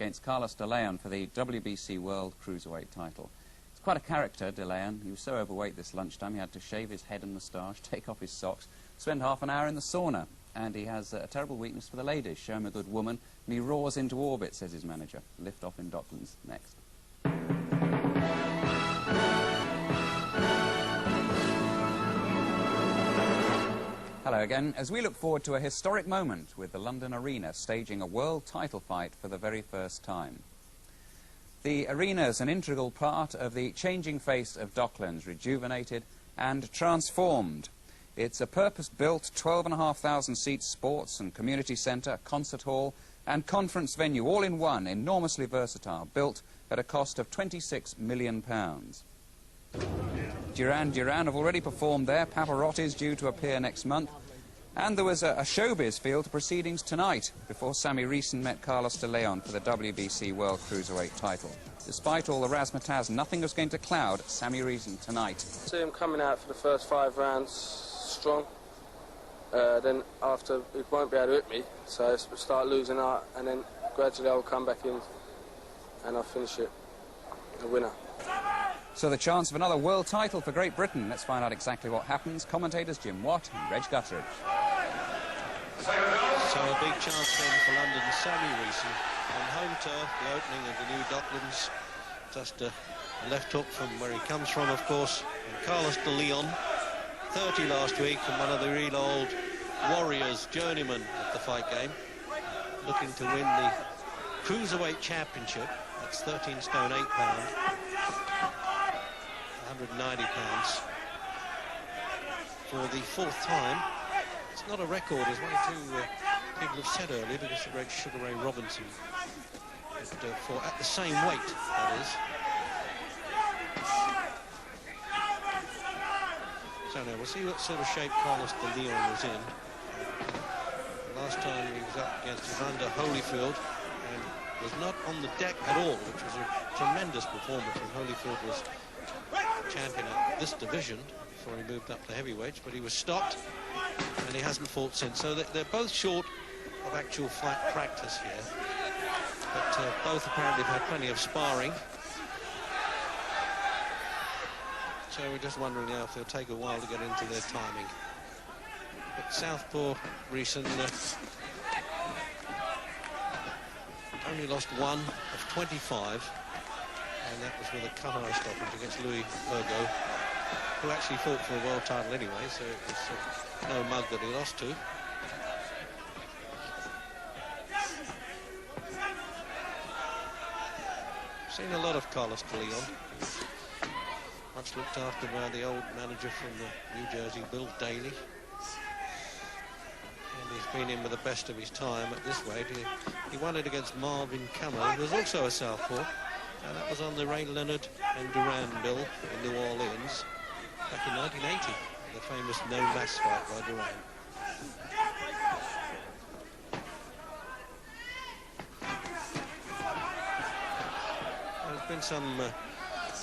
against Carlos de Leon for the WBC World Cruiserweight Title. It's quite a character, de Leon. He was so overweight this lunchtime he had to shave his head and moustache, take off his socks, spend half an hour in the sauna. And he has a terrible weakness for the ladies. Show him a good woman and he roars into orbit, says his manager. Lift off in Docklands next. Hello again, as we look forward to a historic moment with the London Arena staging a world title fight for the very first time. The arena is an integral part of the changing face of Docklands, rejuvenated and transformed. It's a purpose-built 12,500 seat sports and community centre, concert hall and conference venue, all in one, enormously versatile, built at a cost of £26 million. Duran Duran have already performed there. Pavarotti's due to appear next month. And there was a showbiz feel to proceedings tonight before Sammy Reeson met Carlos de Leon for the WBC World Cruiserweight Title. Despite all the razzmatazz, nothing was going to cloud Sammy Reeson tonight. See him coming out for the first 5 rounds strong. Then after, he won't be able to hit me, so I start losing out, and then gradually I'll come back in and I'll finish it a winner. So the chance of another world title for Great Britain. Let's find out exactly what happens. Commentators Jim Watt and Reg Gutteridge. So a big chance then for London, Sammy Reeson on home turf, the opening of the new Docklands. Just a left hook from where he comes from, of course. And Carlos de Leon, 30 last week, and one of the real old warriors, journeyman at the fight game, looking to win the Cruiserweight Championship. That's 13 stone 8 pound. 190 pounds for the 4th time. It's not a record, as one or two people have said earlier, because of Greg Sugar Ray Robinson. But, for at the same weight, that is. So now we'll see what sort of shape Carlos de Leon was in. Last time he was up against Evander Holyfield and was not on the deck at all, which was a tremendous performance when Holyfield was champion at this division before he moved up to heavyweights, but he was stopped and he hasn't fought since. So they're both short of actual fight practice here, but both apparently have had plenty of sparring. So we're just wondering now if they'll take a while to get into their timing. But Southpaw Reeson only lost 1 of 25. And that was with a cut-eye stoppage against Louis Virgo, who actually fought for a world title anyway, so it was no mug that he lost to. Seen a lot of Carlos de Leon. Much looked after by the old manager from New Jersey, Bill Daly. And he's been in with the best of his time at this weight. He won it against Marvin Cummer, who was also a southpaw. And that was on the Ray Leonard and Duran bill in New Orleans back in 1980, the famous no-mass fight by Duran. There's been some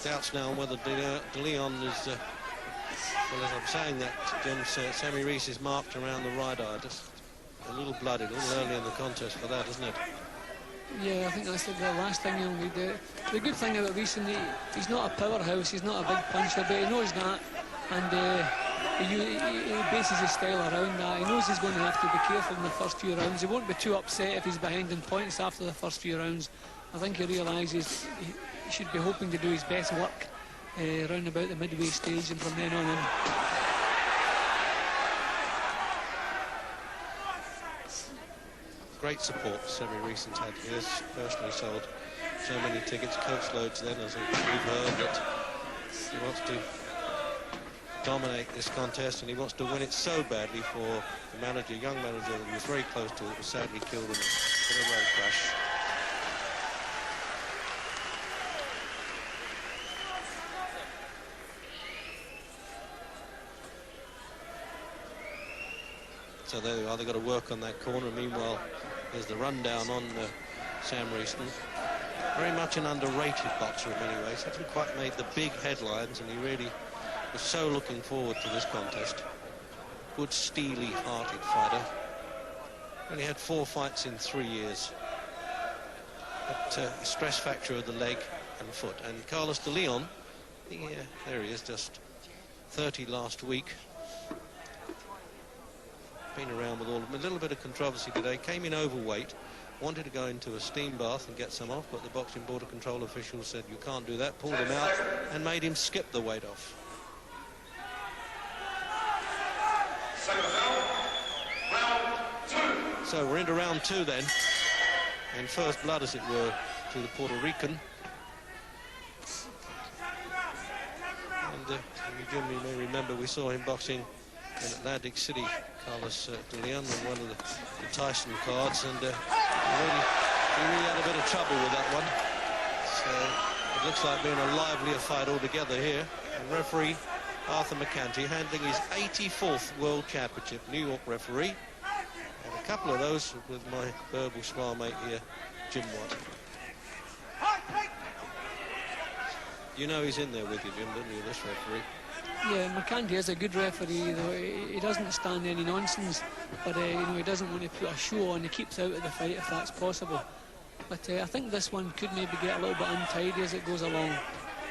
doubts now on whether de Leon is, well, as I'm saying that, Sammy Reeson is marked around the right eye, just a little blooded, a little early in the contest for that, isn't it? Yeah, I think that's the last thing he'll need. The good thing about Reeson, he's not a powerhouse, he's not a big puncher, but he knows that, and he bases his style around that. He knows he's going to have to be careful in the first few rounds. He won't be too upset if he's behind in points after the first few rounds. I think he realises he should be hoping to do his best work round about the midway stage, and from then on in. Great support Sammy Reeson's had. He has personally sold so many tickets, coach loads then, as we've heard, that he wants to dominate this contest and he wants to win it so badly for the manager, young manager that he was very close to, was sadly killed in a road crash. So there they are, they've got to work on that corner. Meanwhile, there's the rundown on Sam Reeson. Very much an underrated boxer in many ways. Hasn't quite made the big headlines, and he really was so looking forward to this contest. Good, steely-hearted fighter. Only had 4 fights in 3 years. But stress fracture of the leg and foot. And Carlos de Leon, there he is, just 30 last week. Been around with a little bit of controversy today. Came in overweight, wanted to go into a steam bath and get some off, but the boxing border control officials said you can't do that, pulled him out and made him skip the weight off. So we're into round 2 then, and first blood, as it were, to the Puerto Rican. And Jim, you may remember we saw him boxing in Atlantic City, Carlos de Leon, on one of the Tyson cards, and he really had a bit of trouble with that one. So it looks like being a livelier fight altogether here. And referee Arthur McCanty handling his 84th World Championship, New York referee. And a couple of those with my verbal smile mate here, Jim Watt. You know he's in there with you, Jim, don't you, this referee? Yeah, McCanty is a good referee, though. He doesn't stand any nonsense, but you know, he doesn't want to put a show on. He keeps out of the fight if that's possible. But I think this one could maybe get a little bit untidy as it goes along.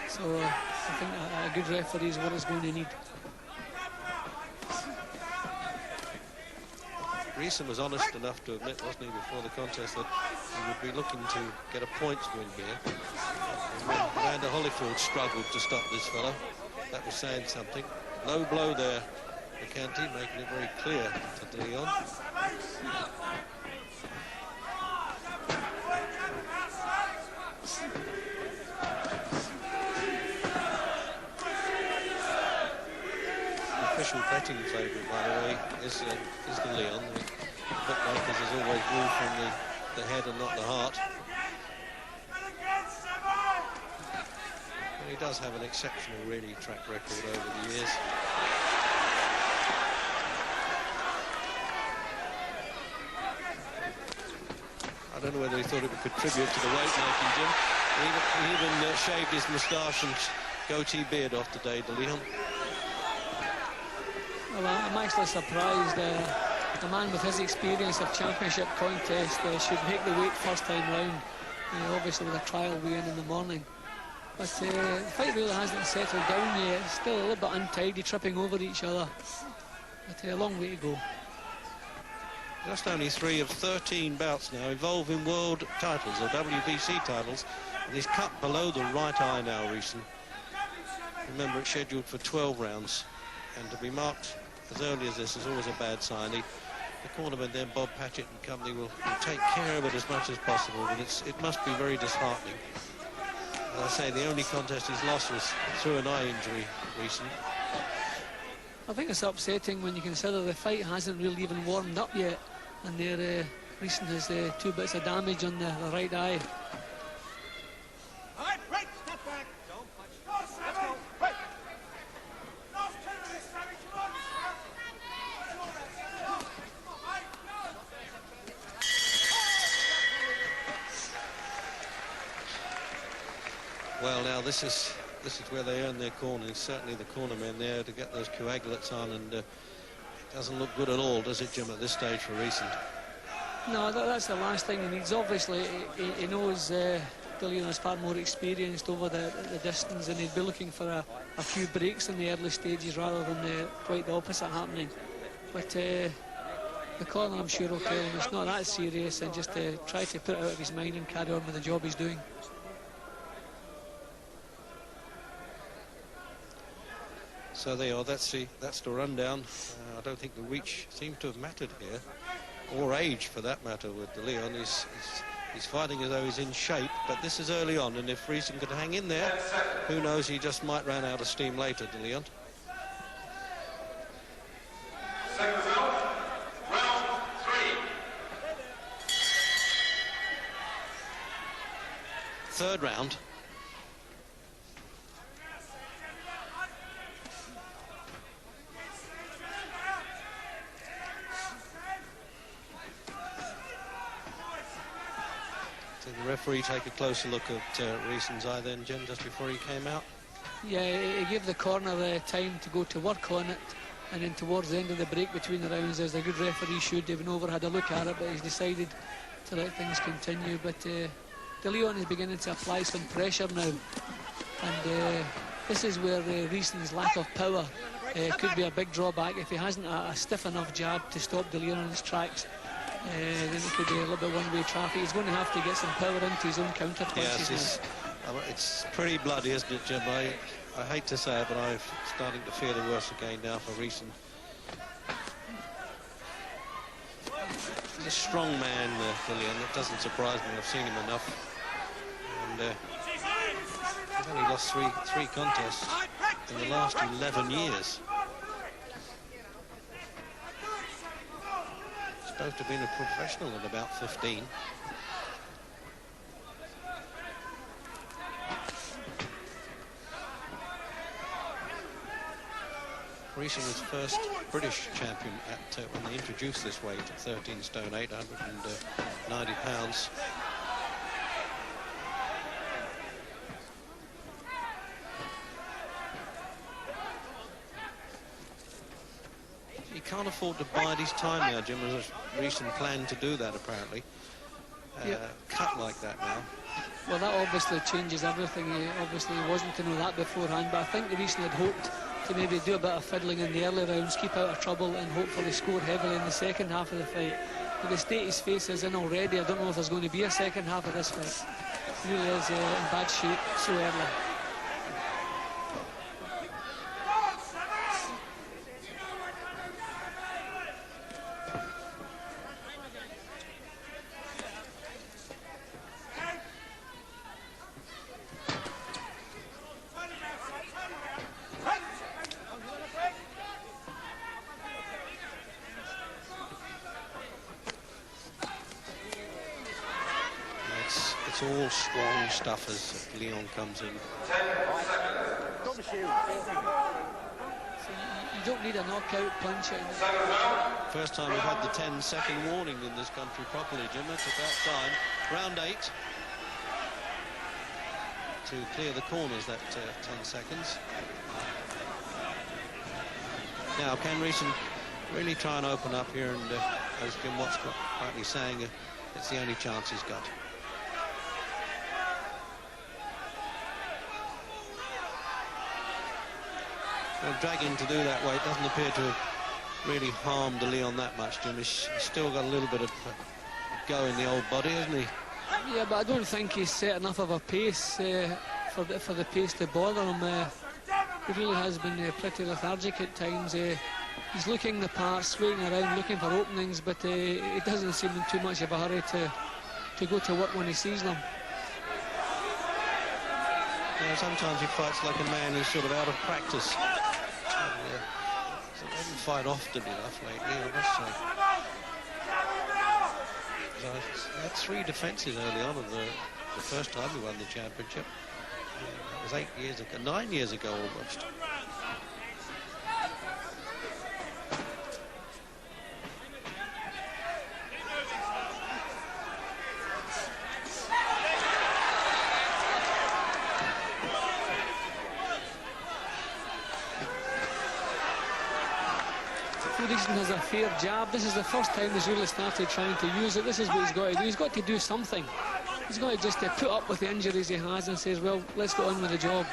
So I think a good referee is what it's going to need. Reeson was honest enough to admit, wasn't he, before the contest, that he would be looking to get a points win here. And when Evander Holyfield struggled to stop this fellow, that was saying something. Low blow there, McCanty, making it very clear to De Leon. The official betting favourite, by the way, is De Leon. The bookmakers, there's always rule from the head and not the heart. He does have an exceptional, really, track record over the years. I don't know whether he thought it would contribute to the weight making, Jim. He even shaved his moustache and goatee beard off today, De Leon. Well, I'm actually surprised a man with his experience of championship contest should make the weight first time round. Obviously with a trial weigh-in in the morning. But the fight really hasn't settled down yet. It's still a little bit untidy, tripping over each other. But a long way to go. Just only 3 of 13 bouts now involving world titles, or WBC titles. And he's cut below the right eye now, Reeson. Remember, it's scheduled for 12 rounds. And to be marked as early as this is always a bad sign. The cornerman then, Bob Patchett and company, will take care of it as much as possible. But it must be very disheartening. As I say, the only contest he's lost was through an eye injury recently. I think it's upsetting when you consider the fight hasn't really even warmed up yet, and Reeson has 2 bits of damage on the right eye. Well, now this is where they earn their corners. Certainly the cornermen there to get those coagulates on, and it doesn't look good at all, does it, Jim, at this stage for Reeson? No, that's the last thing he needs. Obviously, he knows De Leon is far more experienced over the distance, and he'd be looking for a few breaks in the early stages rather than quite the opposite happening. But the corner, I'm sure, will tell him it's not that serious, and just try to put it out of his mind and carry on with the job he's doing. So there you are, that's the rundown. I don't think the reach seems to have mattered here, or age for that matter with De Leon. He's fighting as though he's in shape, but this is early on, and if Reeson could hang in there, who knows, he just might run out of steam later, De Leon. Round 3. Third round. The referee take a closer look at Reeson's eye then, Jim, just before he came out? Yeah, he gave the corner time to go to work on it, and then towards the end of the break between the rounds, as a good referee should, David Over had a look at it, but he's decided to let things continue. But De Leon is beginning to apply some pressure now, and this is where Reeson's lack of power could be a big drawback. If he hasn't a stiff enough jab to stop De Leon on his tracks, then it could be a little bit one-way traffic. He's going to have to get some power into his own counter punches. Yes, it's pretty bloody, isn't it, Jim? I hate to say it, but I'm starting to fear the worst again now for Reeson. He's a strong man, De Leon. That doesn't surprise me. I've seen him enough. And he's only lost three contests in the last 11 years. He's supposed to have been a professional at about 15. Reeson was first British champion at when they introduced this weight at 13 stone 8, 190 pounds. He can't afford to bide his time now, Jim. As Reeson planned to do that, apparently. Cut like that now. Well, that obviously changes everything. He obviously wasn't to know that beforehand, but I think Reeson had hoped to maybe do a bit of fiddling in the early rounds, keep out of trouble, and hopefully score heavily in the second half of the fight. But the state his face is in already, I don't know if there's going to be a second half of this fight. He really is in bad shape so early. It's all strong stuff as Leon comes in. So you don't need a knockout punch. First time we've had the 10-second warning in this country properly, Jim. That's about time. Round 8. To clear the corners, that 10 seconds. Now, can Reeson really try and open up here? And as Jim Watt's rightly saying, it's the only chance he's got. Well, dragging to do that weight doesn't appear to have really harmed De Leon that much, Jim. He's still got a little bit of go in the old body, hasn't he? Yeah, but I don't think he's set enough of a pace for the pace to bother him. He really has been pretty lethargic at times. He's looking the part, swaying around, looking for openings, but he doesn't seem in too much of a hurry to go to work when he sees them. Yeah, sometimes he fights like a man who's sort of out of practice. So he doesn't fight often enough lately, I must say. So he had 3 defences early on in the first time he won the championship. That was 8 years ago, 9 years ago almost. Reeson has a fair jab. This is the first time he's really started trying to use it. This is what he's got to do. He's got to do something. He's got to just put up with the injuries he has and says, well, let's go on with the job.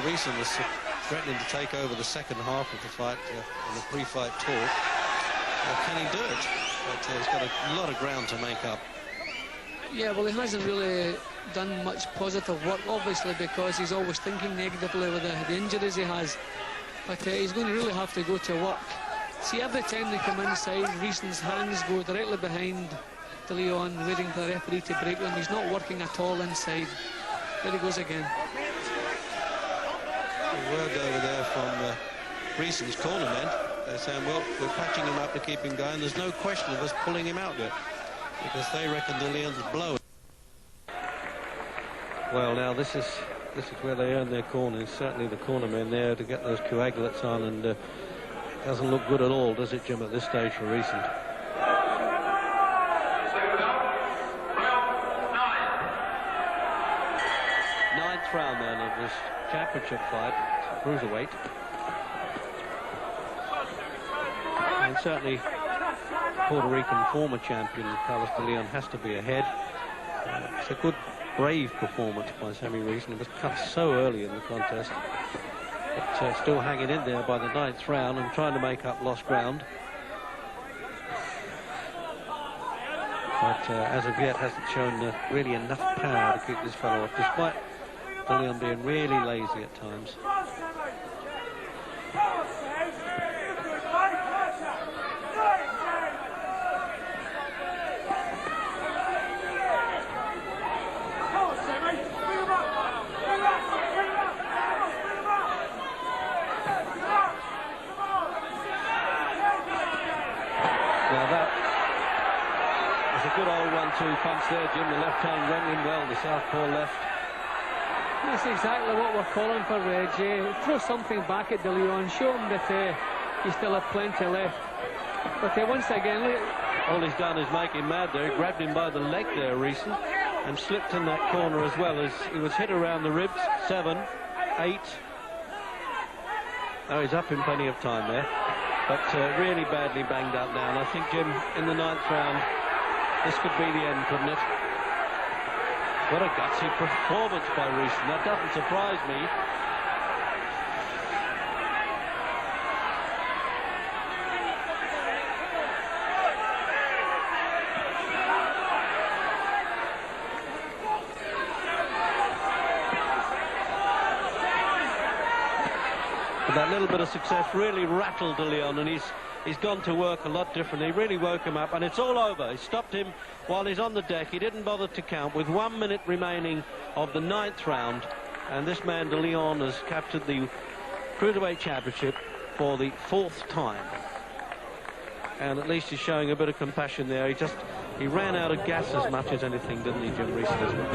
Reeson was threatening to take over the second half of the fight in the pre-fight talk. Can he do it? But he's got a lot of ground to make up. Yeah, well, he hasn't really done much positive work, obviously, because he's always thinking negatively with the injuries he has. But he's going to really have to go to work. See, every time they come inside, Reeson's hands go directly behind De Leon, waiting for the referee to break them. He's not working at all inside. There he goes again. Word over there from Reeson's cornermen. They're saying, well, we're patching him up to keep him going. There's no question of us pulling him out yet, because they reckon De Leon's blowing. Well, now this is this is where they earn their corners. Certainly the corner men there to get those coagulates on, and doesn't look good at all, does it, Jim, at this stage for Reeson? Ninth round then of this championship fight, cruiserweight. And certainly Puerto Rican former champion Carlos de Leon has to be ahead. It's a good, brave performance by Sammy Reeson. It was cut so early in the contest, but still hanging in there by the ninth round and trying to make up lost ground. But as of yet hasn't shown really enough power to keep this fellow off, despite de Leon being really lazy at times. Punch there, Jim. The left hand went in well, the southpaw left. That's exactly what we're calling for, Jay. Throw something back at de Leon, show him that he still have plenty left. But once again, look, all he's done is make him mad there. He grabbed him by the leg there, Reeson, and slipped in that corner as well, as he was hit around the ribs. 7, 8. Oh, he's up in plenty of time there, but really badly banged up now. And I think, Jim, in the ninth round, this could be the end, couldn't it? What a gutsy performance by Reeson. That doesn't surprise me. But that little bit of success really rattled de Leon, and he's gone to work a lot differently. He really woke him up, and it's all over. He stopped him while he's on the deck. He didn't bother to count with 1 minute remaining of the ninth round, and this man de Leon has captured the Cruiserweight Championship for the 4th time. And at least he's showing a bit of compassion there. He ran out of gas as much as anything, didn't he, Jim Reeson, as well?